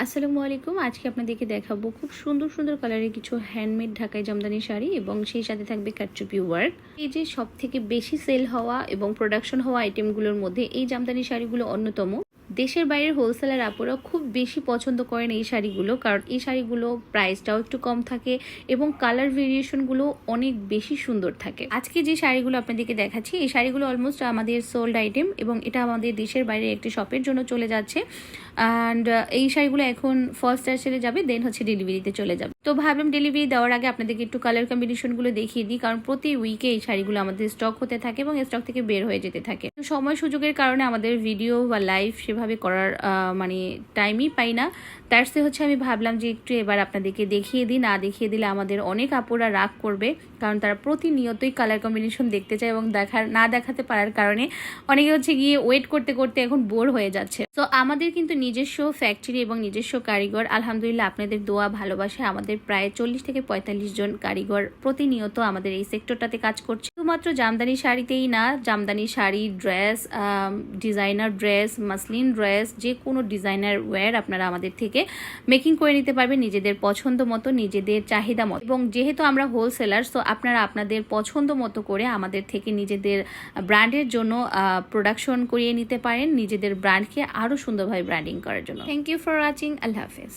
আসসালামু আলাইকুম। আজকে আপনাদেরকে দেখাবো খুব সুন্দর সুন্দর কালারের কিছু হ্যান্ডমেড ঢাকাই জামদানি শাড়ি এবং সেই সাথে থাকবে কারচুপি ওয়ার্ক। এই যে সব থেকে বেশি সেল হওয়া এবং প্রোডাকশন হওয়া আইটেমগুলোর মধ্যে এই জামদানি শাড়িগুলো অন্যতম। দেশের বাইরের হোলসেলার আপুরা খুব বেশি পছন্দ করেন এই শাড়িগুলো, কারণ এই শাড়িগুলো প্রাইসটাও একটু কম থাকে এবং কালার ভেরিয়েশনগুলো অনেক বেশি সুন্দর থাকে। আজকে যে শাড়িগুলো আপনাদেরকে দেখাচ্ছি এই শাড়িগুলো অলমোস্ট আমাদের সোল্ড আইটেম এবং এটা আমাদের দেশের বাইরে একটি শপের জন্য চলে যাচ্ছে। অ্যান্ড এই শাড়িগুলো এখন ফার্স্ট টার্সেলে যাবে, দেন হচ্ছে ডেলিভারিতে চলে যাবে। তো ভাবলাম ডেলিভারি দেওয়ার আগে আপনাদেরকে একটু কালার কম্বিনেশনগুলো দেখিয়ে দিই, কারণ প্রতি উইকে এই শাড়িগুলো আমাদের স্টক হতে থাকে এবং স্টক থেকে বের হয়ে যেতে থাকে। সময় সুযোগের কারণে আমাদের ভিডিও বা লাইভ সেভাবে করার মানে টাইমই পাই না। তার সে হচ্ছে আমি ভাবলাম যে একটু এবার আপনাদেরকে দেখিয়ে দিই, না দেখিয়ে দিলে আমাদের অনেক আপুরা রাগ করবে, কারণ তারা প্রতিনিয়তই কালার কম্বিনেশন দেখতে চায় এবং না দেখাতে পারার কারণে অনেকে হচ্ছে গিয়ে ওয়েট করতে করতে এখন বোর হয়ে যাচ্ছে। তো আমাদের কিন্তু নিজস্ব ফ্যাক্টরি এবং নিজস্ব কারিগর, আলহামদুলিল্লাহ আপনাদের দোয়া ভালোবাসায় আমাদের প্রায় 40 থেকে 45 জন কারিগর প্রতিনিয়ত আমাদের এই সেক্টরটাতে কাজ করছে। শুধুমাত্র জামদানি শাড়িতেই না, Jamdani sari, dress, designer dress, muslin dress, যে কোনো ডিজাইনার ওয়্যার আপনারা আমাদের থেকে মেকিং করে নিতে পারবেন নিজেদের পছন্দ মতো, নিজেদের চাহিদা মতো। এবং যেহেতু আমরা হোলসেলার, তো আপনারা আপনাদের পছন্দ মতো করে আমাদের থেকে নিজেদের ব্র্যান্ডের জন্য প্রোডাকশন করিয়ে নিতে পারেন, নিজেদের ব্র্যান্ডকে আরও সুন্দরভাবে ব্র্যান্ডিং করার জন্য। Thank you for watching. আল্লাহ হাফেজ।